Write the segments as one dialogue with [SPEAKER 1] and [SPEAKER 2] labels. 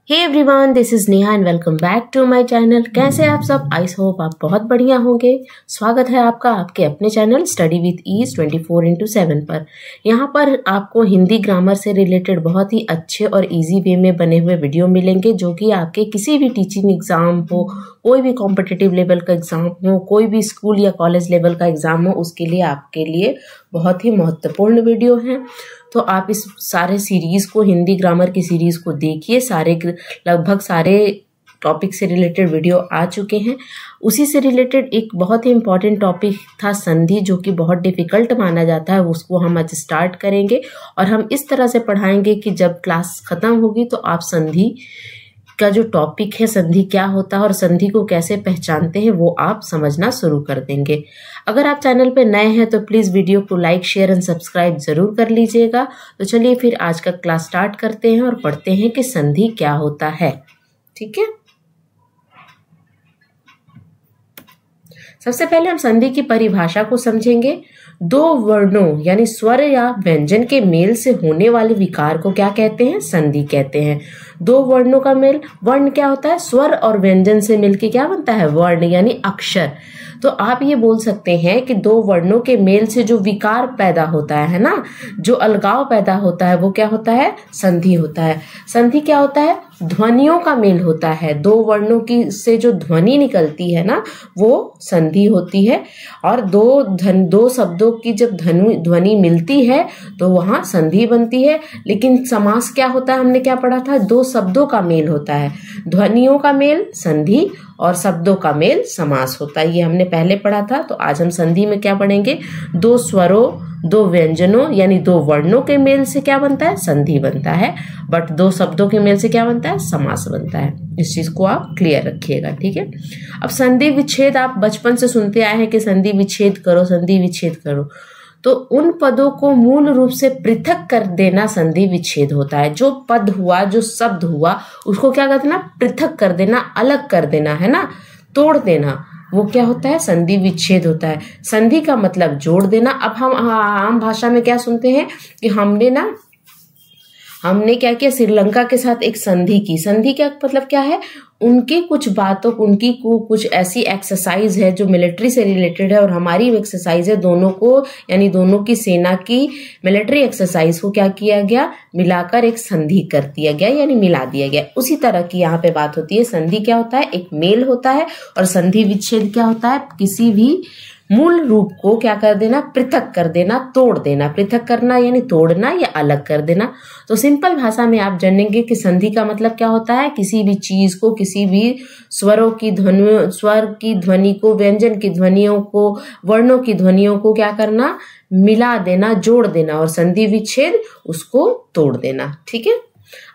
[SPEAKER 1] Hey everyone, this is Neha and welcome back to my channel. कैसे आप सब? I hope आप बहुत बढ़िया होंगे। स्वागत है आपका आपके अपने चैनल स्टडी विद ईज 24/7 पर। यहाँ पर आपको हिंदी ग्रामर से रिलेटेड बहुत ही अच्छे और इजी वे में बने हुए वीडियो मिलेंगे, जो कि आपके किसी भी टीचिंग एग्जाम हो, कोई भी कॉम्पिटिटिव लेवल का एग्जाम हो, कोई भी स्कूल या कॉलेज लेवल का एग्जाम हो, उसके लिए आपके लिए बहुत ही महत्वपूर्ण वीडियो है। तो आप इस सारे सीरीज को, हिंदी ग्रामर की सीरीज को देखिए। लगभग सारे टॉपिक से रिलेटेड वीडियो आ चुके हैं। उसी से रिलेटेड एक बहुत ही इम्पॉर्टेंट टॉपिक था संधि, जो कि बहुत डिफिकल्ट माना जाता है। उसको हम आज स्टार्ट करेंगे और हम इस तरह से पढ़ाएंगे कि जब क्लास खत्म होगी तो आप संधि का जो टॉपिक है, संधि क्या होता है और संधि को कैसे पहचानते हैं, वो आप समझना शुरू कर देंगे। अगर आप चैनल पे नए हैं तो प्लीज वीडियो को लाइक, शेयर एंड सब्सक्राइब जरूर कर लीजिएगा। तो चलिए फिर आज का क्लास स्टार्ट करते हैं और पढ़ते हैं कि संधि क्या होता है। ठीक है, सबसे पहले हम संधि की परिभाषा को समझेंगे। दो वर्णों यानी स्वर या व्यंजन के मेल से होने वाले विकार को क्या कहते हैं? संधि कहते हैं। दो वर्णों का मेल, वर्ण क्या होता है? स्वर और व्यंजन से मिलके क्या बनता है? वर्ण यानी अक्षर। तो आप ये बोल सकते हैं कि दो वर्णों के मेल से जो विकार पैदा होता है ना, जो अलगाव पैदा होता है, वो क्या होता है? संधि होता है। संधि क्या होता है? ध्वनियों का मेल होता है। दो वर्णों की से जो ध्वनि निकलती है ना, वो संधि होती है। और दो शब्दों की जब ध्वनि मिलती है तो वहां संधि बनती है। लेकिन समास क्या होता है? हमने क्या पढ़ा था? दो शब्दों का मेल होता है। ध्वनियों का मेल संधि और शब्दों का मेल समास होता है। ये हमने पहले पढ़ा था। तो आज हम संधि में क्या पढ़ेंगे? दो स्वरों, दो व्यंजनों यानी दो वर्णों के मेल से क्या बनता है? संधि बनता है। बट दो शब्दों के मेल से क्या बनता है? समास बनता है। इस चीज को आप क्लियर रखिएगा। ठीक है, अब संधि विच्छेद आप बचपन से सुनते आए हैं कि संधि विच्छेद करो, संधि विच्छेद करो। तो उन पदों को मूल रूप से पृथक कर देना संधि विच्छेद होता है। जो पद हुआ, जो शब्द हुआ, उसको क्या कर देना? पृथक कर देना, अलग कर देना, है ना, तोड़ देना। वो क्या होता है? संधि विच्छेद होता है। संधि का मतलब जोड़ देना। अब हम आम भाषा में क्या सुनते हैं कि हमने क्या किया? श्रीलंका के साथ एक संधि की। संधि का मतलब क्या है? उनकी कुछ बातों, उनकी कुछ ऐसी एक्सरसाइज है जो मिलिट्री से रिलेटेड है और हमारी एक्सरसाइज है। दोनों को यानी दोनों की सेना की मिलिट्री एक्सरसाइज को क्या किया गया? मिलाकर एक संधि कर दिया गया, यानी मिला दिया गया। उसी तरह की यहाँ पे बात होती है। संधि क्या होता है? एक मेल होता है। और संधि विच्छेद क्या होता है? किसी भी मूल रूप को क्या कर देना? पृथक कर देना, तोड़ देना। पृथक करना यानी तोड़ना या अलग कर देना। तो सिंपल भाषा में आप जानेंगे कि संधि का मतलब क्या होता है? किसी भी चीज को, किसी भी स्वर की ध्वनि को, व्यंजन की ध्वनियों को, वर्णों की ध्वनियों को क्या करना? मिला देना, जोड़ देना। और संधि विच्छेद उसको तोड़ देना। ठीक है,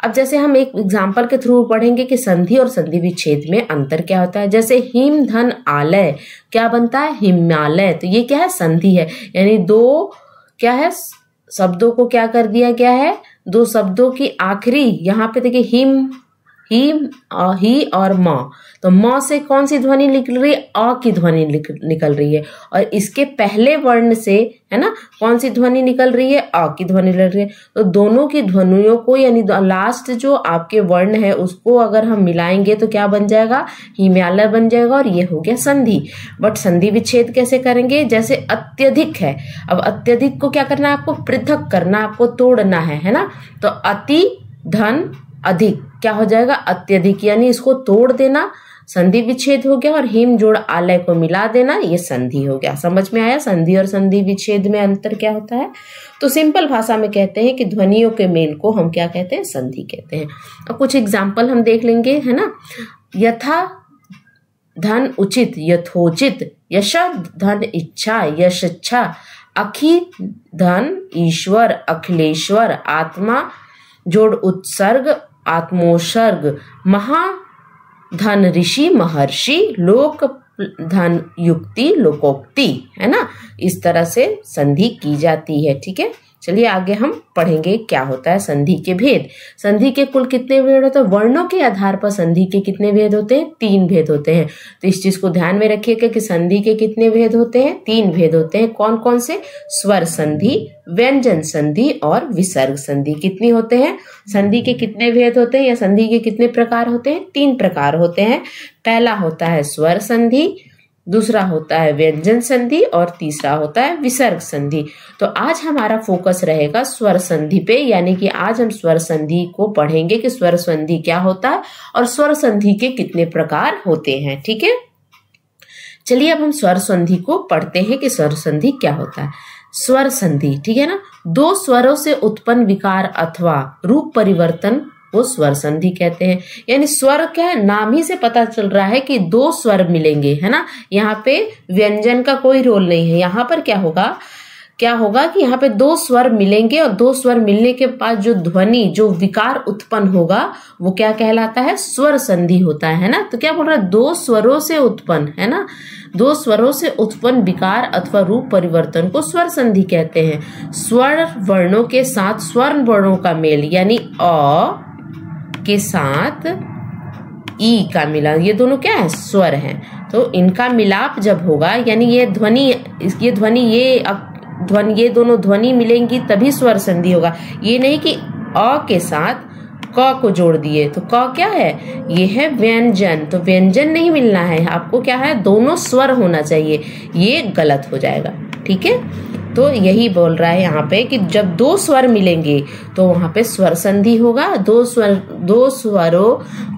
[SPEAKER 1] अब जैसे हम एक एग्जाम्पल के थ्रू पढ़ेंगे कि संधि और संधि विच्छेद में अंतर क्या होता है। जैसे हिम धन आलय क्या बनता है? हिमालय। तो ये क्या है? संधि है। यानी दो क्या है? शब्दों को क्या कर दिया गया है? दो शब्दों की आखिरी, यहाँ पे देखिए हिम, ही और म। तो म से कौन सी ध्वनि निकल रही है? अ की ध्वनि निकल रही है। और इसके पहले वर्ण से, है ना, कौन सी ध्वनि निकल रही है? अ की ध्वनि निकल रही है। तो दोनों की ध्वनियों को यानी लास्ट जो आपके वर्ण है उसको अगर हम मिलाएंगे तो क्या बन जाएगा? हिमालय बन जाएगा। और ये हो गया संधि। बट संधि विच्छेद कैसे करेंगे? जैसे अत्यधिक है। अब अत्यधिक को क्या करना है? आपको पृथक करना, आपको तोड़ना है ना। तो अति धन अधिक क्या हो जाएगा? अत्यधिक, यानी इसको तोड़ देना, संधि विच्छेद हो गया। और हिम जोड़ आलय को मिला देना, ये संधि हो गया। समझ में आया संधि और संधि विच्छेद में अंतर क्या होता है? तो सिंपल भाषा में कहते हैं कि ध्वनियों के मेल को हम क्या कहते हैं? संधि कहते हैं। अब कुछ एग्जाम्पल हम देख लेंगे, है ना। यथा धन उचित, यथोचित, यश धन इच्छा, यश इच्छा, अखि धन ईश्वर, अखिलेश्वर, आत्मा जोड़ उत्सर्ग, आत्मोत्सर्ग, महाधन ऋषि, महर्षि, लोक धन युक्ति, लोकोक्ति, है ना। इस तरह से संधि की जाती है। ठीक है, चलिए आगे हम पढ़ेंगे क्या होता है संधि के भेद। संधि के कुल कितने भेद होते हैं? वर्णों के आधार पर संधि के कितने भेद होते हैं? 3 भेद होते हैं। तो इस चीज को ध्यान में रखिएगा कि संधि के कितने भेद होते हैं? 3 भेद होते हैं। कौन कौन से? स्वर संधि, व्यंजन संधि और विसर्ग संधि। कितनी होते हैं? संधि के कितने भेद होते हैं या संधि के कितने प्रकार होते हैं? 3 प्रकार होते हैं। पहला होता है स्वर संधि, दूसरा होता है व्यंजन संधि और तीसरा होता है विसर्ग संधि। तो आज हमारा फोकस रहेगा स्वर संधि पे, यानी कि आज हम स्वर संधि को पढ़ेंगे कि स्वर संधि क्या होता है और स्वर संधि के कितने प्रकार होते हैं। ठीक है, चलिए अब हम स्वर संधि को पढ़ते हैं कि स्वर संधि क्या होता है। स्वर संधि, ठीक है ना, 2 स्वरों से उत्पन्न विकार अथवा रूप परिवर्तन वो स्वर संधि कहते हैं। यानी स्वर क्या है, नाम ही से पता चल रहा है कि 2 स्वर मिलेंगे, है ना। यहाँ पे व्यंजन का कोई रोल नहीं है। यहाँ पर क्या होगा कि यहाँ पे 2 स्वर मिलेंगे और 2 स्वर मिलने के बाद जो ध्वनि, जो विकार उत्पन्न होगा वो क्या कहलाता है? स्वर संधि होता है ना। तो क्या बोल रहा है? 2 स्वरों से उत्पन्न, है ना, 2 स्वरों से उत्पन्न विकार अथवा रूप परिवर्तन को स्वर संधि कहते हैं। स्वर वर्णों के साथ स्वर्ण वर्णों का मेल, यानी अ के साथ ई का मिलान, ये दोनों क्या है? स्वर हैं। तो इनका मिलाप जब होगा, यानी ये दोनों ध्वनि मिलेंगी तभी स्वर संधि होगा। ये नहीं कि अ के साथ क को जोड़ दिए तो क क्या है? ये है व्यंजन। तो व्यंजन नहीं मिलना है आपको, क्या है? दोनों स्वर होना चाहिए, ये गलत हो जाएगा। ठीक है, तो यही बोल रहा है यहाँ पे कि जब 2 स्वर मिलेंगे तो वहां पे स्वर संधि होगा। 2 स्वरों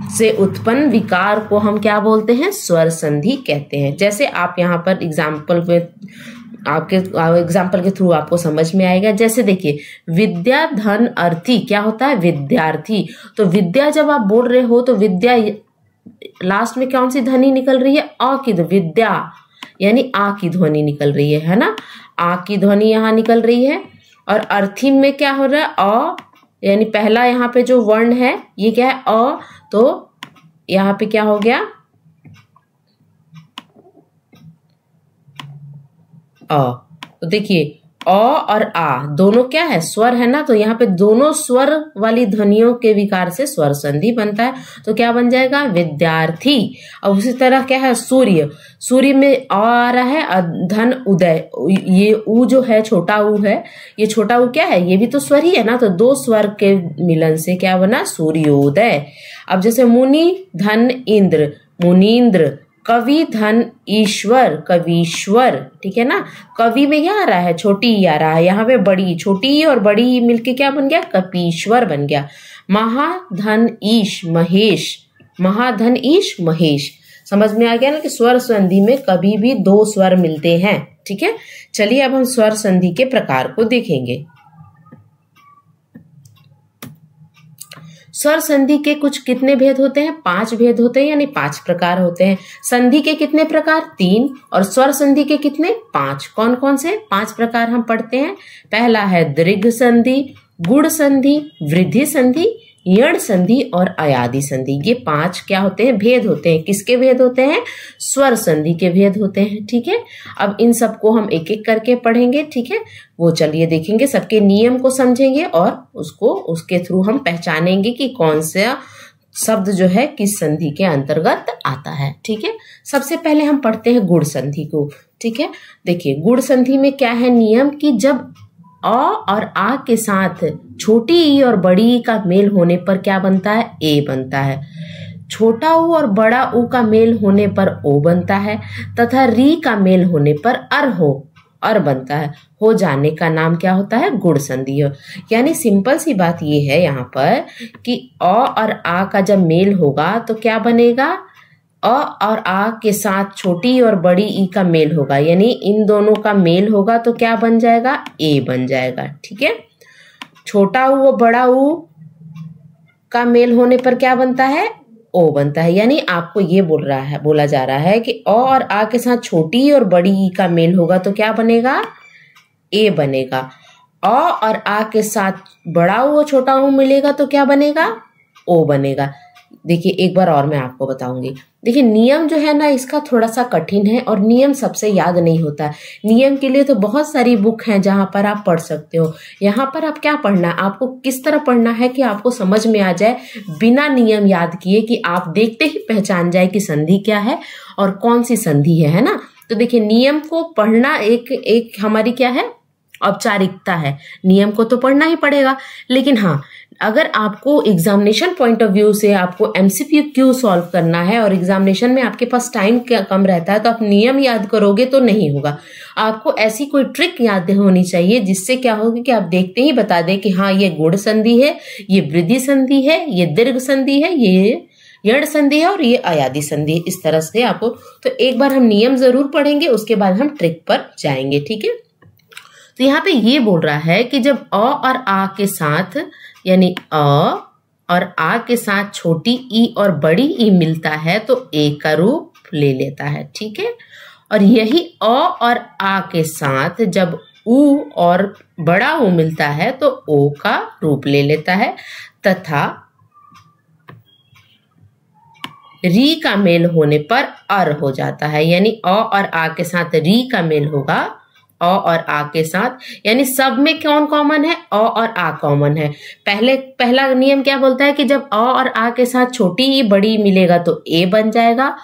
[SPEAKER 1] से उत्पन्न विकार को हम क्या बोलते हैं? स्वर संधि कहते हैं। जैसे आप यहाँ पर एग्जाम्पल के थ्रू आपको समझ में आएगा। जैसे देखिए, विद्या धन अर्थी क्या होता है? विद्यार्थी। तो विद्या जब आप बोल रहे हो तो विद्या लास्ट में कौन सी ध्वनि निकल रही है? अ की। विद्या यानी आ की ध्वनि निकल रही है ना, आ की ध्वनि यहाँ निकल रही है। और अर्थी में क्या हो रहा है? अ, यानी पहला यहाँ पे जो वर्ण है ये क्या है? अ। तो यहाँ पे क्या हो गया? अ। तो देखिए, अ और आ दोनों क्या है? स्वर है ना। तो यहाँ पे दोनों स्वर वाली ध्वनियों के विकार से स्वर संधि बनता है। तो क्या बन जाएगा? विद्यार्थी। और उसी तरह क्या है? सूर्य। सूर्य में अ आ रहा है, धन उदय, ये ऊ जो है, छोटा ऊ है, ये छोटा ऊ क्या है? ये भी तो स्वर ही है ना। तो 2 स्वर के मिलन से क्या बना? सूर्योदय। अब जैसे मुनि धन इंद्र, मुनीन्द्र। कवि धन ईश्वर, कवीश्वर। ठीक है ना। कवि में क्या आ रहा है? छोटी ई आ रहा है, यहाँ पे बड़ी, छोटी ई और बड़ी ई मिलके क्या बन गया? कपीश्वर बन गया। महाधन ईश, महेश। महाधन ईश, महेश। समझ में आ गया ना कि स्वर संधि में कभी भी 2 स्वर मिलते हैं। ठीक है, चलिए अब हम स्वर संधि के प्रकार को देखेंगे। स्वर संधि के कुछ कितने भेद होते हैं? 5 भेद होते हैं, यानी 5 प्रकार होते हैं। संधि के कितने प्रकार? 3। और स्वर संधि के कितने? 5। कौन कौन से 5 प्रकार हम पढ़ते हैं? पहला है दीर्घ संधि, गुण संधि, वृद्धि संधि, यण संधि और अयादि संधि। ये 5 क्या होते हैं? भेद होते हैं। किसके भेद होते हैं? स्वर संधि के भेद होते हैं। ठीक है, अब इन सबको हम एक एक करके पढ़ेंगे। ठीक है, वो चलिए देखेंगे, सबके नियम को समझेंगे और उसके थ्रू हम पहचानेंगे कि कौन सा शब्द जो है किस संधि के अंतर्गत आता है। ठीक है, सबसे पहले हम पढ़ते हैं गुण संधि को। ठीक है, देखिए गुण संधि में क्या है नियम कि जब अ और आ के साथ छोटी ई और बड़ी ई का मेल होने पर क्या बनता है? ए बनता है। छोटा ऊ और बड़ा ऊ का मेल होने पर ओ बनता है तथा री का मेल होने पर अर बनता है। हो जाने का नाम क्या होता है? गुण संधि। यानी सिंपल सी बात ये है यहाँ पर कि अ और आ का जब मेल होगा तो क्या बनेगा? अ और आ के साथ छोटी और बड़ी ई का मेल होगा, यानी इन दोनों का मेल होगा तो क्या बन जाएगा? ए बन जाएगा। ठीक है, छोटा ऊ और बड़ा ऊ का मेल होने पर क्या बनता है? ओ बनता है। यानी आपको ये बोला जा रहा है कि अ और आ के साथ छोटी और बड़ी ई का मेल होगा तो क्या बनेगा? ए बनेगा। अ और आ के साथ बड़ा ऊ और छोटा ऊ मिलेगा तो क्या बनेगा? ओ बनेगा। देखिए एक बार और मैं आपको बताऊंगी। देखिए नियम जो है ना इसका थोड़ा सा कठिन है और नियम सबसे याद नहीं होता है। नियम के लिए तो बहुत सारी बुक हैं जहां पर आप पढ़ सकते हो। यहाँ पर आप क्या पढ़ना है, आपको किस तरह पढ़ना है कि आपको समझ में आ जाए बिना नियम याद किए, कि आप देखते ही पहचान जाए कि संधि क्या है और कौन सी संधि है ना। तो देखिए नियम को पढ़ना एक हमारी क्या है, औपचारिकता है। नियम को तो पढ़ना ही पड़ेगा, लेकिन हाँ अगर आपको एग्जामिनेशन पॉइंट ऑफ व्यू से आपको एमसीक्यू सॉल्व करना है और एग्जामिनेशन में आपके पास टाइम कम रहता है, तो आप नियम याद करोगे तो नहीं होगा। आपको ऐसी कोई ट्रिक याद होनी चाहिए जिससे क्या होगा कि आप देखते ही बता दे कि हाँ ये गुण संधि है, ये वृद्धि संधि है, ये दीर्घ संधि है, ये यण संधि है और ये अयादि संधि है। इस तरह से आपको, तो एक बार हम नियम जरूर पढ़ेंगे, उसके बाद हम ट्रिक पर जाएंगे, ठीक है। तो यहाँ पे ये बोल रहा है कि जब अ और आ के साथ, यानी अ और आ के साथ छोटी ई और बड़ी ई मिलता है तो ए का रूप ले लेता है, ठीक है। और यही अ और आ के साथ जब उ और बड़ा उ मिलता है तो ओ का रूप ले लेता है, तथा री का मेल होने पर अर हो जाता है। यानी अ और आ के साथ री का मेल होगा, अ और आ के साथ, यानी सब में कौन कॉमन है, अ और आ कॉमन है। पहला नियम क्या बोलता है कि जब अ और आ के साथ छोटी ई बड़ी मिलेगा तो ए बन जाएगा,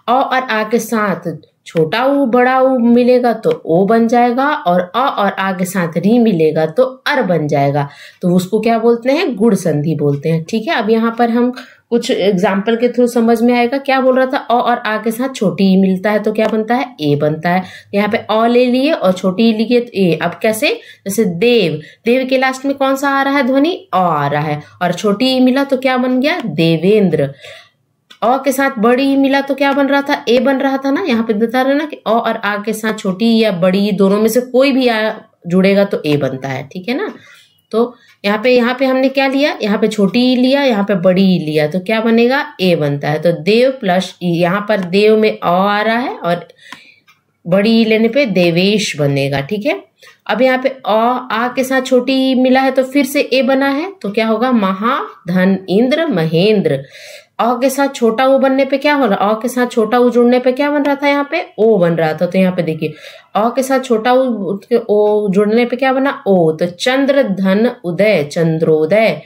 [SPEAKER 1] अ और आ के साथ छोटा ऊ बड़ा ऊ मिलेगा तो ओ बन जाएगा, और अ और आ के साथ री मिलेगा तो अर बन जाएगा। तो उसको क्या बोलते हैं, गुण संधि बोलते हैं, ठीक है। अब यहाँ पर हम कुछ एग्जाम्पल के थ्रू समझ में आएगा। क्या बोल रहा था, अ और आ के साथ छोटी ई मिलता है तो क्या बनता है, ए बनता है। यहाँ पे अ ले लिए और छोटी ई लिए तो ए। अब कैसे, जैसे देव, देव के लास्ट में कौन सा आ रहा है ध्वनि, अ आ रहा है, और छोटी ई मिला तो क्या बन गया, देवेंद्र। अ के साथ बड़ी ई मिला तो क्या बन रहा था, ए बन रहा था ना। यहाँ पे बता रहे ना कि अ और आ के साथ छोटी या बड़ी दोनों में से कोई भी जुड़ेगा तो ए बनता है, ठीक है ना। तो यहाँ पे हमने क्या लिया, यहाँ पे छोटी ई लिया, यहाँ पे बड़ी ई लिया, तो क्या बनेगा, ए बनता है। तो देव प्लस ई, यहाँ पर देव में अ आ रहा है और बड़ी ई लेने पे देवेश बनेगा, ठीक है। अब यहाँ पे आ के साथ छोटी ई मिला है तो फिर से ए बना है, तो क्या होगा, महा धन इंद्र महेंद्र। अ के साथ छोटा ऊ बनने पे क्या हो रहा, अ के साथ छोटा ऊ जुड़ने पे क्या बन रहा था, यहाँ पे ओ बन रहा था। तो यहाँ पे देखिए अ के साथ छोटा ओ जुड़ने पे क्या बना, ओ। तो चंद्र धन उदय, चंद्रोदय।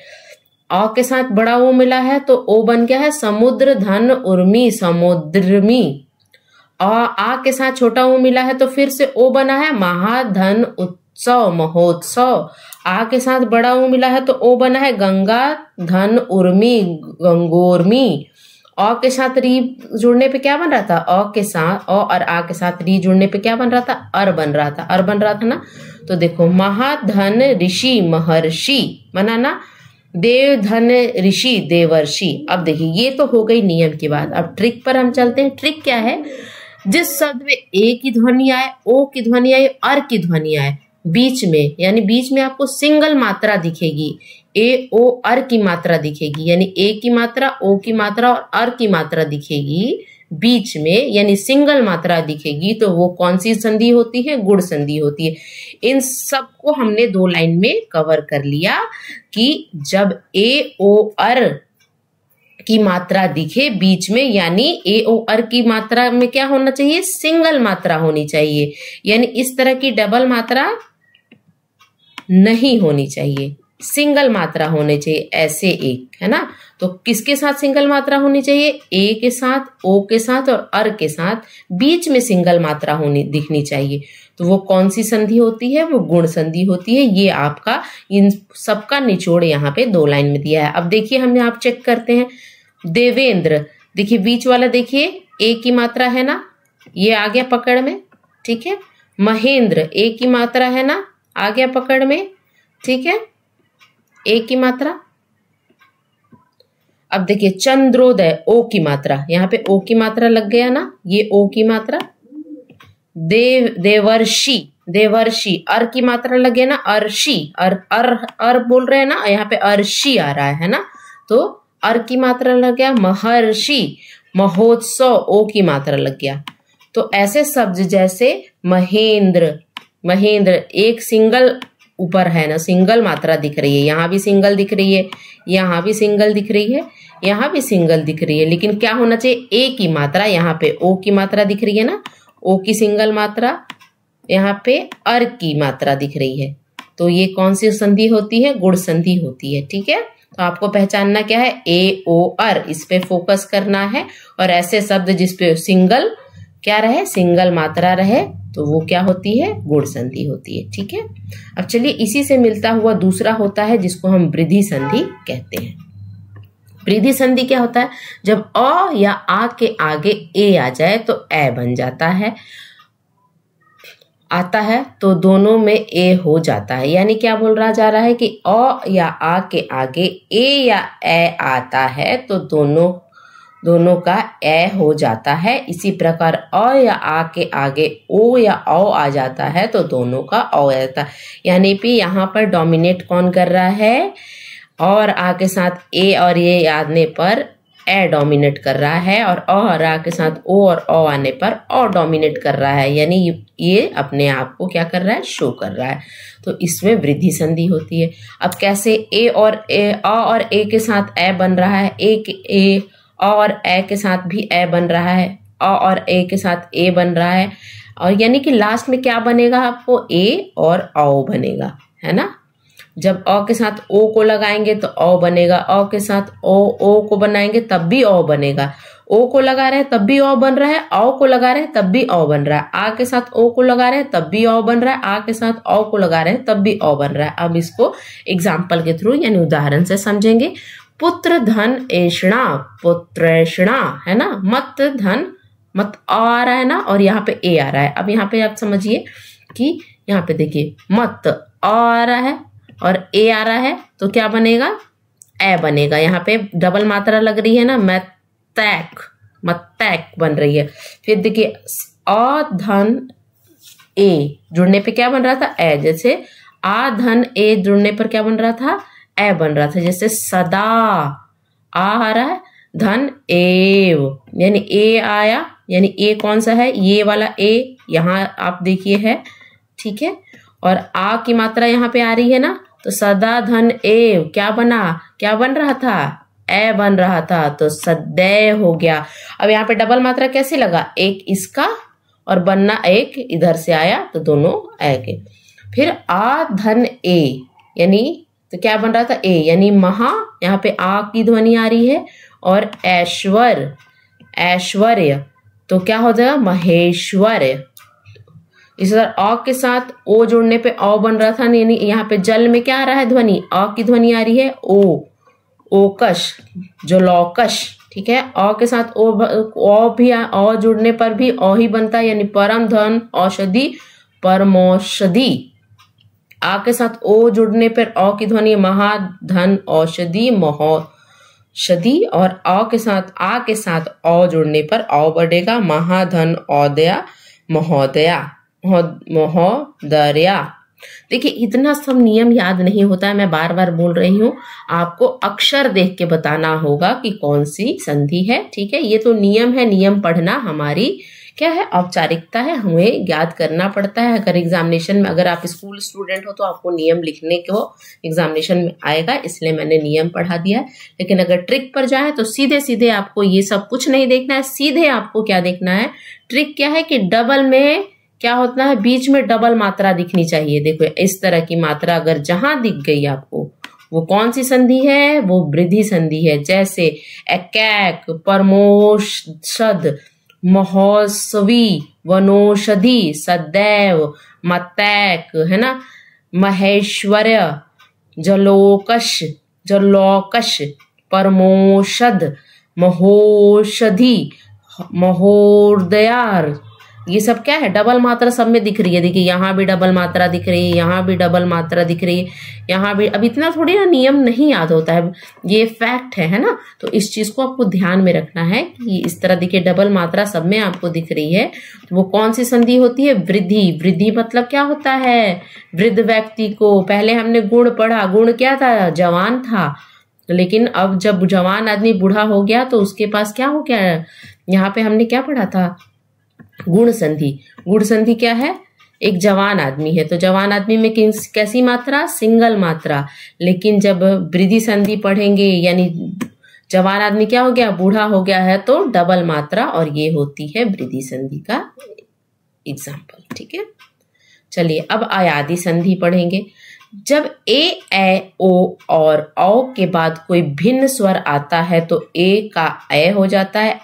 [SPEAKER 1] अ के साथ बड़ा ओ मिला है तो ओ बन गया है समुद्र धन उर्मी, समुद्रमी। आ के साथ छोटा ऊ मिला है तो फिर से ओ बना है महाधन उत्सव, महोत्सव। आ के साथ बड़ा ऊ मिला है तो ओ बना है गंगा धन उर्मी, गंगोर्मी। अ के साथ री जुड़ने पे क्या बन रहा था, अ के साथ अ और आ के साथ री जुड़ने पे क्या बन रहा था, अर बन रहा था, अर बन रहा था ना। तो देखो महाधन ऋषि महर्षि बना ना, देव धन ऋषि देवर्षि। अब देखिए ये तो हो गई नियम की बात। अब ट्रिक पर हम चलते हैं। ट्रिक क्या है, जिस शब्द में ए की ध्वनि आए, ओ की ध्वनि आए, अर की ध्वनि आए, बीच में, यानी बीच में आपको सिंगल मात्रा दिखेगी, ए ओ अर की मात्रा दिखेगी, यानी ए की मात्रा, ओ की मात्रा और अर की मात्रा दिखेगी बीच में, यानी सिंगल मात्रा दिखेगी, तो वो कौन सी संधि होती है, गुण संधि होती है। इन सब को हमने 2 लाइन में कवर कर लिया कि जब ए ओ अर की मात्रा दिखे बीच में, यानी ए ओ अर की मात्रा में क्या होना चाहिए, सिंगल मात्रा होनी चाहिए, यानी इस तरह की डबल मात्रा नहीं होनी चाहिए, सिंगल मात्रा होनी चाहिए, ऐसे एक, है ना। तो किसके साथ सिंगल मात्रा होनी चाहिए, ए के साथ, ओ के साथ और अर के साथ, बीच में सिंगल मात्रा होनी दिखनी चाहिए। तो वो कौन सी संधि होती है, वो गुण संधि होती है। ये आपका इन सबका निचोड़ यहाँ पे 2 लाइन में दिया है। अब देखिए हम यहाँ चेक करते हैं। देवेंद्र, देखिए बीच वाला देखिए ए की मात्रा है ना, ये आ गया पकड़ में, ठीक है। महेंद्र ए की मात्रा है ना, आ गया पकड़ में, ठीक है, ए की मात्रा। अब देखिए चंद्रोदय ओ की मात्रा, यहाँ पे ओ की मात्रा लग गया ना, ये ओ की मात्रा। देवर्षि, देवर्षि अर की मात्रा लगे ना, अर्षि, अर बोल रहे हैं ना, यहाँ पे अर्षि आ रहा है ना, तो अर की मात्रा लग गया। महर्षि, महोत्सव ओ की मात्रा लग गया। तो ऐसे शब्द जैसे महेंद्र, महेंद्र एक सिंगल ऊपर है ना, सिंगल मात्रा दिख रही है, यहाँ भी सिंगल दिख रही है, यहाँ भी सिंगल दिख रही है, यहाँ भी सिंगल दिख रही है, लेकिन क्या होना चाहिए, ए की मात्रा, यहाँ पे ओ की मात्रा दिख रही है ना, ओ की सिंगल मात्रा, यहाँ पे अर की मात्रा दिख रही है। तो ये कौन सी संधि होती है, गुण संधि होती है। ठीक है, तो आपको पहचानना क्या है, ए ओ अर, इस पे फोकस करना है। और ऐसे शब्द जिसपे सिंगल क्या रहे, सिंगल मात्रा रहे, तो वो क्या होती है, गुण संधि होती है। ठीक है, अब चलिए इसी से मिलता हुआ दूसरा होता है जिसको हम वृद्धि संधि कहते हैं। वृद्धि संधि क्या होता है, जब अ या आ के आगे ए आ जाए तो ए बन जाता है, आता है, तो दोनों में ए हो जाता है। यानी क्या बोल रहा जा रहा है कि अ या आ के आगे ए या ए आता है तो दोनों का ए हो जाता है। इसी प्रकार अ या आ के आगे ओ या औ आ जाता है तो दोनों का औ आ जाता है। यानी कि यहाँ पर डोमिनेट कौन कर रहा है, और आ के साथ ए और ये आने पर ए डोमिनेट कर रहा है, और अ और आ के साथ ओ और औ आने पर औ डोमिनेट कर रहा है। यानी ये अपने आप को क्या कर रहा है, शो कर रहा है। तो इसमें वृद्धि संधि होती है। अब कैसे, ए और ए, अ और ए के साथ ए बन रहा है, ए और ए के साथ भी ए बन रहा है, अ और ए के साथ ए बन रहा है, और यानी कि लास्ट में क्या बनेगा आपको, ए और औ बनेगा, है ना। जब अ के साथ ओ को लगाएंगे तो औ बनेगा, अ के साथ ओ को बनाएंगे तब भी औ बनेगा, ओ को लगा रहे हैं तब भी औ बन रहा है, औ को लगा रहे हैं तब भी औ बन रहा है, आ के साथ ओ को लगा रहे हैं तब भी औ बन रहा है, आ के साथ औ को लगा रहे हैं तब भी औ बन रहा है। अब इसको एग्जाम्पल के थ्रू यानी उदाहरण से समझेंगे। पुत्र धन एषणा, पुत्रेषणा, है ना, मत धन, मत आ रहा है ना, और यहाँ पे ए आ रहा है। अब यहाँ पे आप समझिए कि यहाँ पे देखिए मत आ रहा है और ए आ रहा है तो क्या बनेगा, ए बनेगा। यहाँ पे डबल मात्रा लग रही है ना, मैतैक, मत्तैक बन रही है। फिर देखिए अ धन ए जुड़ने पे क्या बन रहा था, ए। जैसे आ धन ए जुड़ने पर क्या बन रहा था, ए बन रहा था। जैसे सदा आ रहा है, धन एव, यानी ए आया, यानी ए कौन सा है, ये वाला ए यहाँ आप देखिए है। ठीक है, और आ की मात्रा यहाँ पे आ रही है ना, तो सदा धन एव क्या बना, क्या बन रहा था, ए बन रहा था, तो सदैव हो गया। अब यहाँ पे डबल मात्रा कैसे लगा, एक इसका और बनना एक इधर से आया तो दोनों ए के। फिर आ धन ए, यानी तो क्या बन रहा था, ए, यानी महा, यहाँ पे आ की ध्वनि आ रही है, और ऐश्वर्य, तो क्या हो जाएगा, महेश्वर्य। इस तरह अ के साथ ओ जोड़ने पे औ बन रहा था, यानी यहाँ पे जल में क्या आ रहा है ध्वनि, अ की ध्वनि आ रही है, ओकश, जो लौकश। ठीक है, अ के साथ ओ भी अ जुड़ने पर भी औ ही बनता है, यानी परम धन औषधि, परमौषधि। आ के साथ ओ जुड़ने पर औ की ध्वनि महाधन औषधि, महौषधि, और आ के साथ औ जुड़ने पर औ बढ़ेगा, महाधन औदया, महोदया, महोदर्या। देखिए इतना सब नियम याद नहीं होता है, मैं बार बार बोल रही हूँ, आपको अक्षर देख के बताना होगा कि कौन सी संधि है। ठीक है, ये तो नियम है, नियम पढ़ना हमारी क्या है, औपचारिकता है, हमें याद करना पड़ता है। अगर एग्जामिनेशन में, अगर आप स्कूल स्टूडेंट हो तो आपको नियम लिखने को एग्जामिनेशन में आएगा, इसलिए मैंने नियम पढ़ा दिया है। लेकिन अगर ट्रिक पर जाए तो सीधे सीधे आपको ये सब कुछ नहीं देखना है, सीधे आपको क्या देखना है, ट्रिक क्या है कि डबल में क्या होता है, बीच में डबल मात्रा दिखनी चाहिए। देखो इस तरह की मात्रा अगर जहां दिख गई आपको, वो कौन सी संधि है, वो वृद्धि संधि है। जैसे एकैक, परमोषध, महोत्सवी, वनौषधि, सदैव, मतैक, है ना, महेश्वर्य, जलौकश, परमोषध, महोषधि, महोदयार, ये सब क्या है, डबल मात्रा सब में दिख रही है। देखिए यहाँ भी डबल मात्रा दिख रही है, यहाँ भी डबल मात्रा दिख रही है, यहाँ भी। अब इतना थोड़ी ना नियम नहीं याद होता है, ये फैक्ट है ना। तो इस चीज को आपको ध्यान में रखना है कि इस तरह देखिए डबल मात्रा सब में आपको दिख रही है, तो वो कौन सी संधि होती है, वृद्धि। वृद्धि मतलब क्या होता है, वृद्ध व्यक्ति को, पहले हमने गुण पढ़ा, गुण क्या था, जवान था, लेकिन अब जब जवान आदमी बूढ़ा हो गया तो उसके पास क्या हो गया, यहाँ पे हमने क्या पढ़ा था, गुण संधि। गुण संधि क्या है, एक जवान आदमी है तो जवान आदमी में कैसी मात्रा, सिंगल मात्रा। लेकिन जब वृद्धि संधि पढ़ेंगे, यानी जवान आदमी क्या हो गया, बूढ़ा हो गया है, तो डबल मात्रा, और ये होती है वृद्धि संधि का एग्जाम्पल। ठीक है, चलिए अब अयादी संधि पढ़ेंगे। जब ए ओ और औ के बाद कोई भिन्न स्वर आता है तो ए का ए हो जाता है,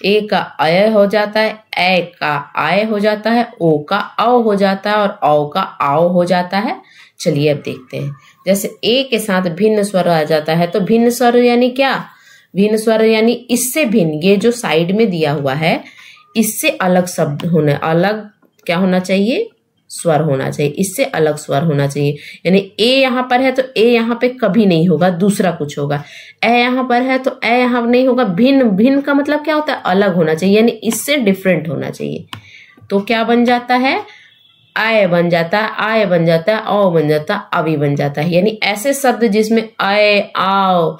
[SPEAKER 1] ए का अय हो जाता है, ए का आय हो जाता है, ओ का औ हो जाता है और औ का आओ हो जाता है। चलिए अब देखते हैं, जैसे ए के साथ भिन्न स्वर आ जाता है तो भिन्न स्वर यानी क्या, भिन्न स्वर यानी इससे भिन्न, ये जो साइड में दिया हुआ है इससे अलग शब्द होना, अलग क्या होना चाहिए, स्वर होना चाहिए, इससे अलग स्वर होना चाहिए। यानी ए यहाँ पर है तो ए यहाँ पे कभी नहीं होगा, दूसरा कुछ होगा। ए यहाँ पर है तो ए यहाँ नहीं होगा। भिन्न, भिन्न का मतलब क्या होता है, अलग होना चाहिए, यानी इससे डिफरेंट होना चाहिए। तो क्या बन जाता है, आय बन जाता है, आय बन जाता है, औ बन जाता है, अवी बन जाता है। यानी ऐसे शब्द जिसमें आय, आओ,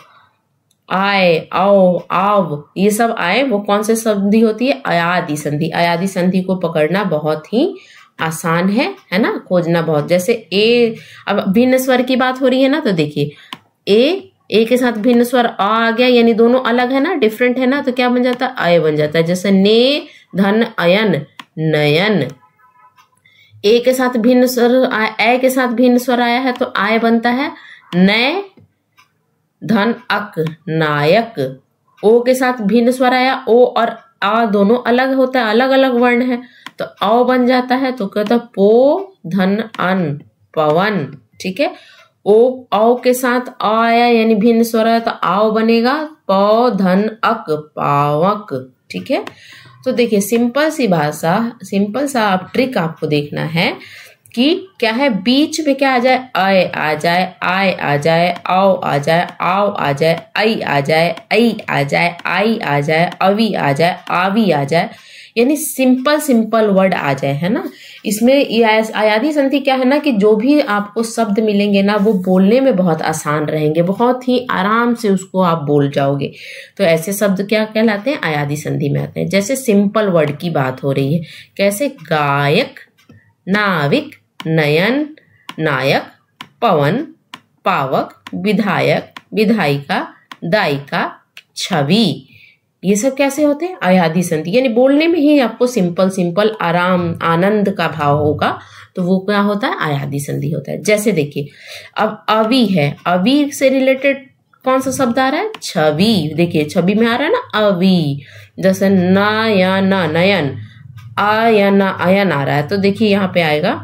[SPEAKER 1] आय, आओ, आव, ये सब आए, वो कौन से संधि होती है, अयादी संधि। अयादी संधि को पकड़ना बहुत ही आसान है ना, खोजना बहुत। जैसे ए, अब भिन्न स्वर की बात हो रही है ना, तो देखिए ए के साथ भिन्न स्वर आ गया, यानी दोनों अलग है ना, डिफरेंट है ना, तो क्या बन जाता है, आय बन जाता है। जैसे ने, धन, अयन, नयन। ए के साथ भिन्न स्वर, ए के साथ भिन्न स्वर आया है तो आय बनता है, नय, धन, अक, नायक। ओ के साथ भिन्न स्वर आया, ओ और आ दोनों अलग होता है, अलग अलग वर्ण है, तो औ बन जाता है, तो कहता है पो, धन, अन, पवन। ठीक है, ओ औ के साथ आ आया यानी भिन्न स्वर आया तो आओ बनेगा, पौ, धन, अक, पावक। ठीक है, तो देखिए सिंपल सी भाषा, सिंपल सा आप ट्रिक आपको देखना है कि क्या है, बीच में क्या आ जाए, अय आ जाए, आय आ जाए, आओ आ जाए, आओ आ जाए, आई आ जाए, आई आ जाए, आई आ जाए, अवी आ जाए, आवी आ जाए, यानी सिंपल सिंपल वर्ड आ जाए, है ना। इसमें अयादी संधि क्या है ना, कि जो भी आपको शब्द मिलेंगे ना वो बोलने में बहुत आसान रहेंगे, बहुत ही आराम से उसको आप बोल जाओगे। तो ऐसे शब्द क्या कहलाते हैं, अयादी संधि में आते हैं। जैसे सिंपल वर्ड की बात हो रही है, कैसे, गायक, नाविक, नयन, नायक, पवन, पावक, विधायक, विधायिका, दायिका, छवि, ये सब कैसे होते हैं, अयादी संधि। यानी बोलने में ही आपको सिंपल सिंपल आराम, आनंद का भाव होगा, तो वो क्या होता है, अयादी संधि होता है। जैसे देखिए अब अवी है, अवी से रिलेटेड कौन सा शब्द आ रहा है, छवि। देखिए छवि में आ रहा है ना अवी, जैसे ना या ना, नयन, आ या ना, अयन आ रहा है, तो देखिए यहाँ पे आएगा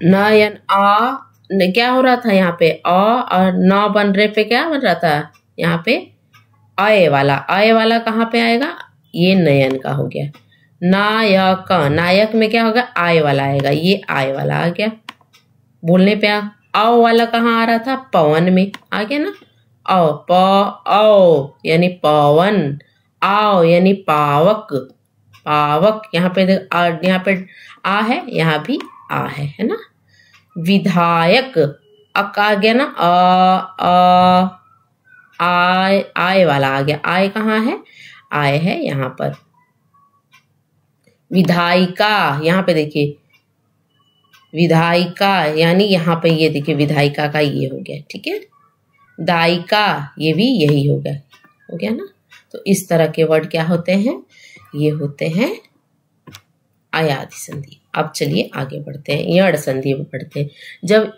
[SPEAKER 1] नयन, आ, क्या हो रहा था यहाँ पे, अ और न बन रहे पे क्या बन रहा था, यहाँ पे आय वाला, आय वाला कहाँ पे आएगा, ये नयन का हो गया। नायक, नायक में क्या होगा, आय वाला आएगा, ये आय वाला आ गया। बोलने पे आओ वाला कहाँ आ रहा था, पवन में आ गया ना, आओ, आओ यानी पवन, आओ यानी पावक, पावक। यहाँ पे आ है, यहाँ भी आ है ना। विधायक, अक आ गया ना, आय वाला आ गया, आय कहाँ है, आय है यहाँ पर। विधायिका, यहाँ पे देखिए विधायिका, यानी यहाँ पे ये देखिए विधायिका का ये हो गया। ठीक है, दायिका, ये भी यही हो गया ना। तो इस तरह के वर्ड क्या होते हैं, ये होते हैं अयादी संधि। अब चलिए आगे बढ़ते हैं, यड़ संधि में पढ़ते हैं। जब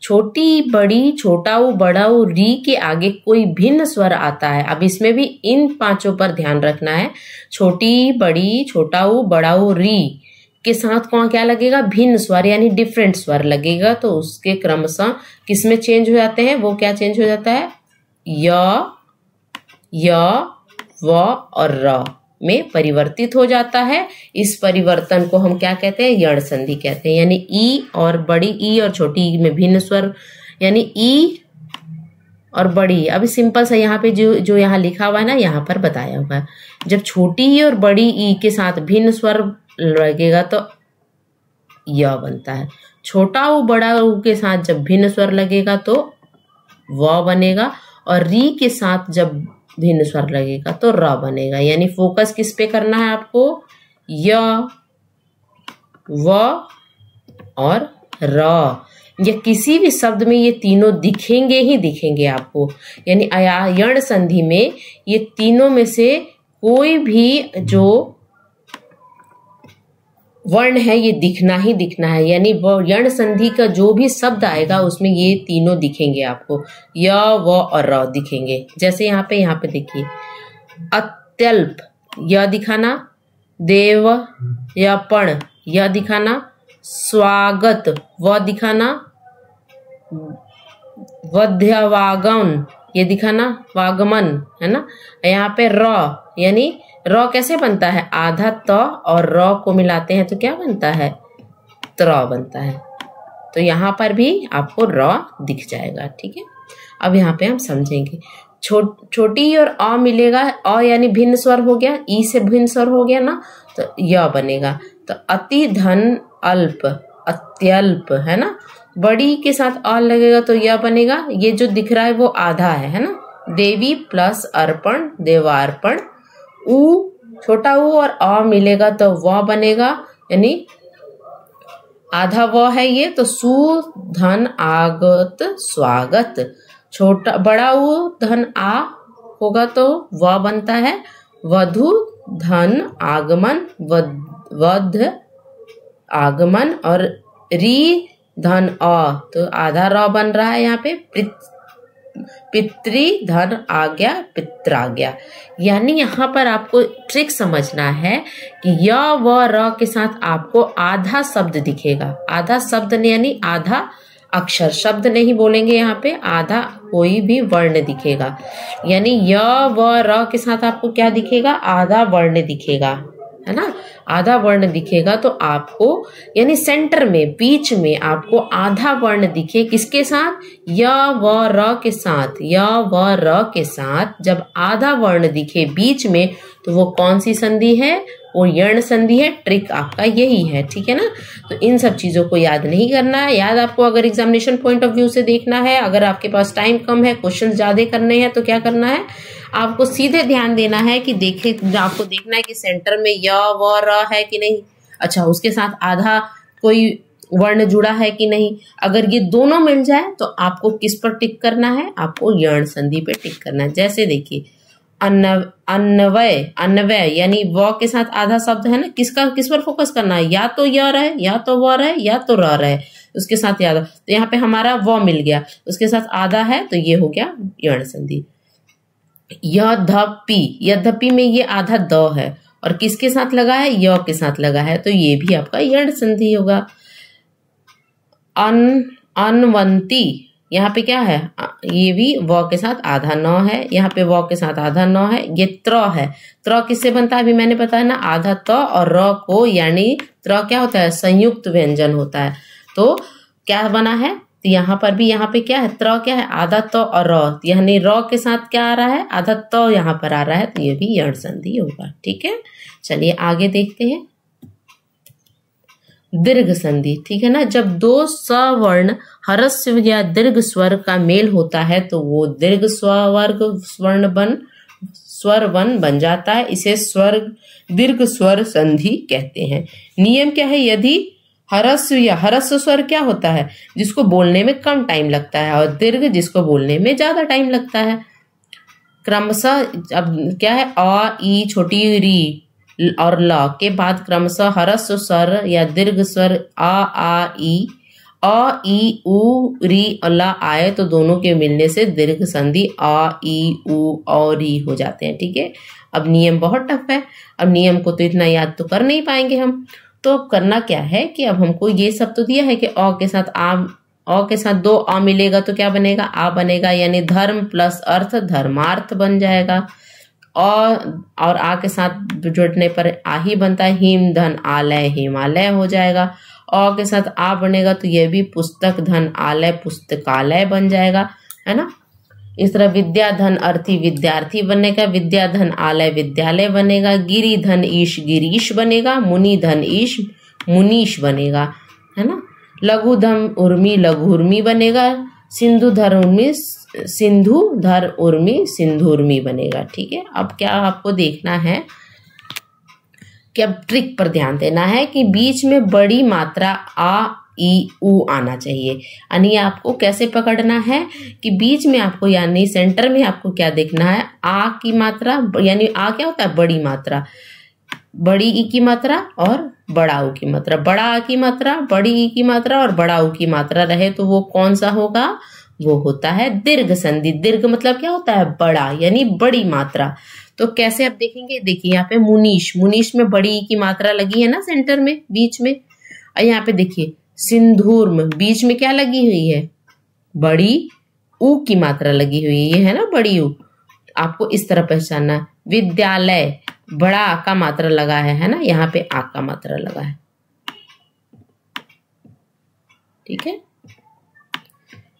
[SPEAKER 1] छोटी, बड़ी, छोटाऊ, बड़ाऊ, री के आगे कोई भिन्न स्वर आता है, अब इसमें भी इन पांचों पर ध्यान रखना है। छोटी, बड़ी, छोटाऊ, बड़ाऊ, री के साथ कौन क्या लगेगा, भिन्न स्वर यानी डिफरेंट स्वर लगेगा, तो उसके क्रमशः किसमें चेंज हो जाते हैं, वो क्या चेंज हो जाता है, य, व और र में परिवर्तित हो जाता है। इस परिवर्तन को हम क्या कहते हैं, यड़ संधि कहते हैं। यानी ई और बड़ी ई और छोटी ई में भिन्न स्वर, यानी ई और बड़ी। अभी सिंपल सा यहाँ पे जो यहाँ लिखा हुआ है ना, यहाँ पर बताया हुआ है, जब छोटी ई और बड़ी ई के साथ भिन्न स्वर लगेगा तो य बनता है। छोटा ऊ बड़ा ऊ के साथ जब भिन्न स्वर लगेगा तो व बनेगा, और री के साथ जब भिन्न स्वर लगेगा तो र बनेगा। यानी फोकस किस पे करना है आपको, य, व और र। या किसी भी शब्द में ये तीनों दिखेंगे ही दिखेंगे आपको। यानी यण संधि में ये तीनों में से कोई भी जो वर्ण है ये दिखना ही दिखना है। यानी यण संधि का जो भी शब्द आएगा उसमें ये तीनों दिखेंगे आपको, य व और र दिखेंगे। जैसे यहाँ पे देखिए, अत्यल्प य दिखाना, देव या पण य दिखाना, स्वागत व दिखाना, वध्यवागमन ये दिखाना, वागमन है ना। यहाँ पे र यानी र कैसे बनता है, आधा त और र को मिलाते हैं तो क्या बनता है, त्र बनता है। तो यहाँ पर भी आपको र दिख जाएगा। ठीक है, अब यहाँ पे हम समझेंगे। छोटी और अ मिलेगा, अ यानी भिन्न स्वर हो गया, ई से भिन्न स्वर हो गया ना, तो य बनेगा। तो अति धन अल्प, अत्यल्प है ना। बड़ी के साथ अ लगेगा तो यह बनेगा। ये जो दिख रहा है वो आधा है ना। देवी प्लस अर्पण, देवार्पण। उ छोटा उ और अ मिलेगा तो व बनेगा, यानी आधा व है ये, तो सु धन आगत स्वागत। छोटा बड़ा उ धन आ होगा तो व बनता है, वधु धन आगमन, वध आगमन। और री धन अ तो आधा र बन रहा है यहाँ पे, पितृ धन आ गया, पित्र आ गया। यानी यहाँ पर आपको ट्रिक समझना है कि य व र के साथ आपको आधा शब्द दिखेगा। आधा शब्द यानी आधा अक्षर, शब्द नहीं बोलेंगे यहाँ पे, आधा कोई भी वर्ण दिखेगा। यानी य व र के साथ आपको क्या दिखेगा, आधा वर्ण दिखेगा, है ना। आधा वर्ण दिखेगा तो आपको यानी सेंटर में बीच में आपको आधा वर्ण दिखे, किसके साथ, य व र के साथ। य व र के साथ जब आधा वर्ण दिखे बीच में तो वो कौन सी संधि है, वो यण संधि है। ट्रिक आपका यही है, ठीक है ना। तो इन सब चीजों को याद नहीं करना है। याद आपको अगर एग्जामिनेशन पॉइंट ऑफ व्यू से देखना है, अगर आपके पास टाइम कम है, क्वेश्चन ज्यादा करने हैं, तो क्या करना है, आपको सीधे ध्यान देना है कि आपको देखना है कि सेंटर में य व र है कि नहीं। अच्छा, उसके साथ आधा कोई वर्ण जुड़ा है कि नहीं। अगर ये दोनों मिल जाए तो आपको किस पर टिक करना है, आपको यण संधि पे टिक करना है। जैसे देखिए, अन्वय, अन्वय यानी व के साथ आधा शब्द है ना, किस पर फोकस करना है, या तो य रहे, या तो व रहे, या तो र रहे, उसके साथ याद। तो यहाँ पे हमारा व मिल गया, उसके साथ आधा है तो ये हो गया यण संधि। यद्यपि, यद्यपि में ये आधा द है और किसके साथ लगा है, य के साथ लगा है, तो ये भी आपका यण संधि होगा। अनवंती, यहाँ पे क्या है, ये भी व के साथ आधा न है, यहाँ पे व के साथ आधा न है। ये त्र है, त्र किससे बनता है अभी मैंने बताया ना, आधा त और र को, यानी त्र क्या होता है, संयुक्त व्यंजन होता है। तो क्या बना है, तो यहाँ पर भी यहाँ पे क्या है, त्र क्या है, आधा त और र, यानी र के साथ क्या आ रहा है, आधा त यहाँ पर आ रहा है, तो ये भी यण संधि होगा। ठीक है, चलिए आगे देखते हैं। दीर्घ संधि, ठीक है ना। जब दो सवर्ण ह्रस्व या दीर्घ स्वर का मेल होता है तो वो दीर्घ स्वर बन जाता है। इसे दीर्घ स्वर संधि कहते हैं। नियम क्या है, यदि ह्रस्व स्वर क्या होता है, जिसको बोलने में कम टाइम लगता है, और दीर्घ जिसको बोलने में ज्यादा टाइम लगता है। क्रमशः अब क्या है, अ ई छोटी री और ल के बाद क्रमशः ह्रस्व स्वर या दीर्घ स्वर आ ई, अ ई उ री और ला आए तो दोनों के मिलने से दीर्घ संधि आ ई उ और री हो जाते हैं। ठीक है, अब नियम बहुत टफ है, अब नियम को तो इतना याद तो कर नहीं पाएंगे हम। तो अब करना क्या है कि अब हमको ये सब तो दिया है कि अ के साथ अ के साथ दो अ मिलेगा तो क्या बनेगा, आ बनेगा, यानी धर्म प्लस अर्थ धर्मार्थ बन जाएगा। और आ के साथ जुड़ने पर आ ही बनता है, हिम धन आलय हिमालय हो जाएगा। अ के साथ आ बनेगा तो ये भी पुस्तक धन आलय पुस्तकालय बन जाएगा, है ना। इस तरह विद्या धन अर्थी विद्यार्थी बनेगा, विद्या धन आलय विद्यालय बनेगा। गिरी धन ईश गिरीश बनेगा, मुनि धन ईश मुनीश बनेगा, है ना। लघु धन उर्मी लघुर्मी बनेगा, सिंधु धर उर्मी सिंधुर्मी बनेगा। ठीक है, अब क्या आपको देखना है कि अब ट्रिक पर ध्यान देना है कि बीच में बड़ी मात्रा आ ई ऊ आना चाहिए। यानी आपको कैसे पकड़ना है कि बीच में आपको यानी सेंटर में आपको क्या देखना है, आ की मात्रा, यानी आ क्या होता है, बड़ी मात्रा, बड़ी ई की मात्रा और बड़ा ऊ की मात्रा, बड़ा आ की मात्रा, बड़ी ई की मात्रा और बड़ा ऊ की मात्रा रहे तो वो कौन सा होगा, वो होता है दीर्घ संधि। दीर्घ मतलब क्या होता है, बड़ा, यानी बड़ी मात्रा। तो कैसे आप देखेंगे, देखिए यहाँ पे मुनीश, मुनीश में बड़ी ई की मात्रा लगी है ना सेंटर में बीच में। और यहाँ पे देखिए सिंदूर में बीच में क्या लगी हुई है, बड़ी ऊ की मात्रा लगी हुई है, ये है ना बड़ी ऊ, आपको इस तरह पहचानना है। विद्यालय बड़ा आ का मात्रा लगा है ना, यहाँ पे आ का मात्रा लगा है, ठीक है।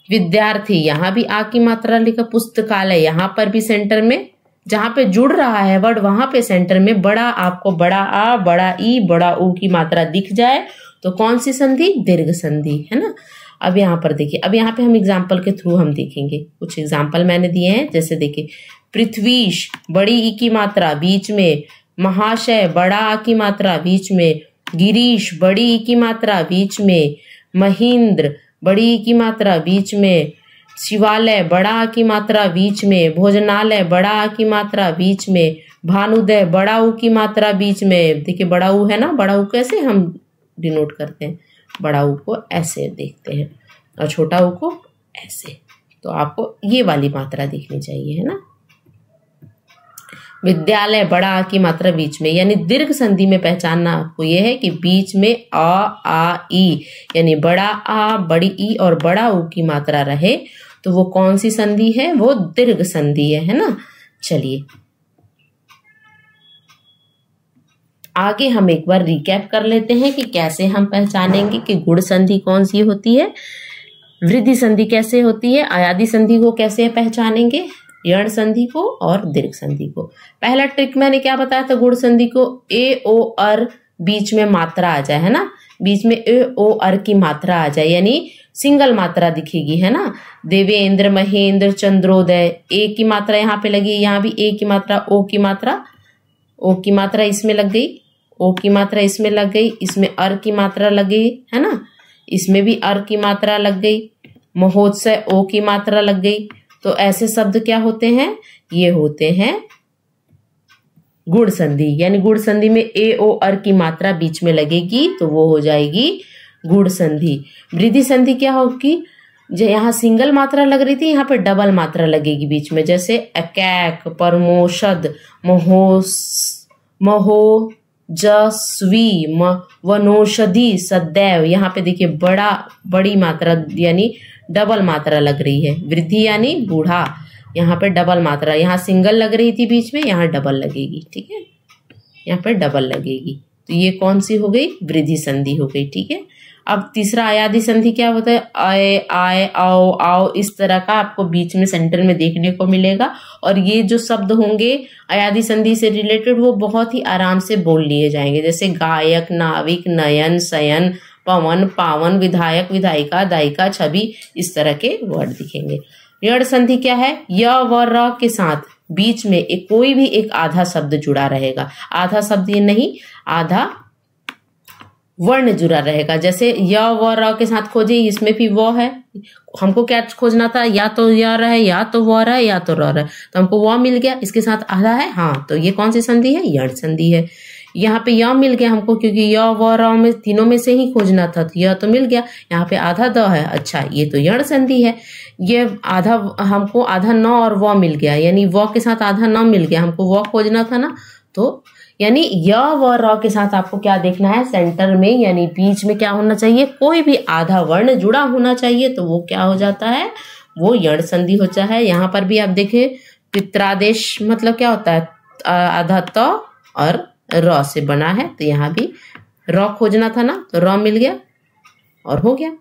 [SPEAKER 1] विद्यार्थी यहां भी आ की मात्रा लिखा। पुस्तकालय यहां पर भी सेंटर में जहां पे जुड़ रहा है वर्ड वहां पे सेंटर में बड़ा, आपको बड़ा आ, बड़ा ई, बड़ा ऊ की मात्रा दिख जाए तो कौन सी संधि, दीर्घ संधि, है ना। अब यहाँ पर देखिए, अब यहाँ पे हम एग्जाम्पल के थ्रू हम देखेंगे, कुछ एग्जाम्पल मैंने दिए हैं। जैसे देखिए पृथ्वीश बड़ी ई की मात्रा बीच में, महाशय बड़ा आ की मात्रा बीच में, गिरीश बड़ी ई की मात्रा बीच में, महेंद्र बड़ी ई की मात्रा बीच में, शिवालय बड़ा आ की मात्रा बीच में, भोजनालय बड़ा आ की मात्रा बीच में, भानुदय बड़ा ऊ की मात्रा बीच में। देखिए बड़ा ऊ है ना, बड़ा ऊ कैसे हम डिनोट करते हैं, बड़ा ऊ को ऐसे देखते हैं और छोटा ऊ को ऐसे, तो आपको ये वाली मात्रा दिखनी चाहिए, है ना। विद्यालय बड़ा आ की मात्रा बीच में, यानी दीर्घ संधि में पहचानना आपको यह है कि बीच में आ ई, यानी बड़ा आ, बड़ी ई और बड़ा ऊ की मात्रा रहे तो वो कौन सी संधि है, वो दीर्घ संधि है ना। चलिए आगे हम एक बार रिकैप कर लेते हैं कि कैसे हम पहचानेंगे कि गुण संधि कौन सी होती है, वृद्धि संधि कैसे होती है, आयादी संधि को कैसे पहचानेंगे, यण संधि को और दीर्घ संधि को। पहला ट्रिक मैंने क्या बताया था, गुण संधि को ए ओ अर बीच में मात्रा आ जाए, है ना, बीच में ए ओ अर की मात्रा आ जाए, यानी सिंगल मात्रा दिखेगी, है ना। देवेंद्र, महेंद्र, चंद्रोदय, ए की मात्रा यहाँ पे लगी, यहाँ भी ए की मात्रा, ओ की मात्रा इसमें लग गई, ओ की मात्रा इसमें लग गई, इसमें अर की मात्रा लग गई, है ना, इसमें भी अर की मात्रा लग गई, महोत्सव ओ की मात्रा लग गई। तो ऐसे शब्द क्या होते हैं, ये होते हैं गुण संधि, यानी गुण संधि में ए ओ अर की मात्रा बीच में लगेगी तो वो हो जाएगी गुण संधि। वृद्धि संधि क्या होगी, जो यहाँ सिंगल मात्रा लग रही थी यहाँ पे डबल मात्रा लगेगी बीच में, जैसे एकैक, परमोषद, महोजस्वी, वनौषधि, सदैव। यहाँ पे देखिए बड़ी मात्रा यानी डबल मात्रा लग रही है, वृद्धि यानी बूढ़ा, यहाँ पे डबल मात्रा, यहाँ सिंगल लग रही थी बीच में, यहाँ डबल लगेगी, ठीक है, यहाँ पे डबल लगेगी, तो ये कौन सी हो गई, वृद्धि संधि हो गई, ठीक है। अब तीसरा आयादी संधि क्या होता है, आए, आए, आओ, आओ, इस तरह का आपको बीच में सेंटर में देखने को मिलेगा। और ये जो शब्द होंगे आयादी संधि से रिलेटेड वो बहुत ही आराम से बोल लिए जाएंगे, जैसे गायक, नाविक, नयन, शयन, पवन, पावन, विधायक, विधायिका, दायिका, छवि, इस तरह के वर्ड दिखेंगे। यण संधि क्या है, य व र के साथ बीच में कोई भी एक आधा शब्द जुड़ा रहेगा, आधा शब्द ये नहीं, आधा वर्ण जुड़ा रहेगा। जैसे य व र के साथ खोजे, इसमें भी वो है, हमको क्या खोजना था, या तो य रहे, या तो व रहे, या तो र रहे, तो हमको वो मिल गया, इसके साथ आधा है, हाँ, तो ये कौन सी संधि है, यण संधि है। यहाँ पे य मिल गया हमको, क्योंकि य व र में तीनों में से ही खोजना था, तो य तो मिल गया, यहाँ पे आधा द है, अच्छा ये तो यण संधि है। ये आधा हमको आधा न और व मिल गया, यानी व के साथ आधा न मिल गया, हमको व खोजना था ना, तो यानी य व र के साथ आपको क्या देखना है, सेंटर में यानी बीच में क्या होना चाहिए, कोई भी आधा वर्ण जुड़ा होना चाहिए, तो वो क्या हो जाता है, वो यण संधि होता है। यहाँ पर भी आप देखें पित्रादेश मतलब क्या होता है, आधा त और र से बना है, तो यहाँ भी र खोजना था ना, तो र मिल गया और हो गया।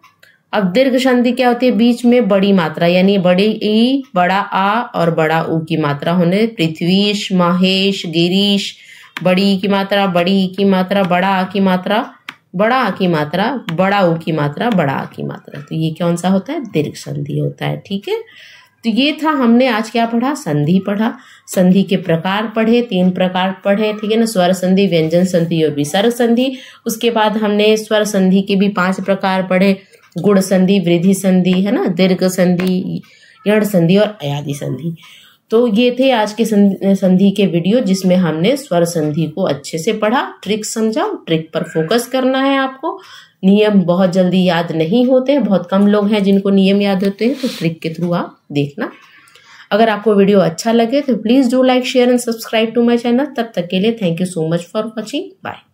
[SPEAKER 1] अब दीर्घ संधि क्या होती है, बीच में बड़ी मात्रा यानी बड़ी ई, बड़ा आ और बड़ा ऊ की मात्रा होने, पृथ्वीश, महेश, गिरीश, बड़ी ई की मात्रा, बड़ी ई की मात्रा, बड़ा आ की मात्रा, बड़ा आ की मात्रा, बड़ा ऊ की मात्रा, बड़ा आ की मात्रा, तो ये कौन सा होता है, दीर्घ संधि होता है, ठीक है। तो ये था, हमने आज क्या पढ़ा, संधि पढ़ा, संधि के प्रकार पढ़े, 3 प्रकार पढ़े, ठीक है ना, स्वर संधि, व्यंजन संधि और विसर्ग संधि। उसके बाद हमने स्वर संधि के भी 5 प्रकार पढ़े, गुण संधि, वृद्धि संधि, है ना, दीर्घ संधि, यण संधि और अयादि संधि। तो ये थे आज के संधि के वीडियो, जिसमें हमने स्वर संधि को अच्छे से पढ़ा, ट्रिक समझा, ट्रिक पर फोकस करना है आपको। नियम बहुत जल्दी याद नहीं होते हैं, बहुत कम लोग हैं जिनको नियम याद होते हैं, तो ट्रिक के थ्रू आप देखना। अगर आपको वीडियो अच्छा लगे तो please do like, share and subscribe to my channel. तब तक के लिए thank you so much for watching, bye.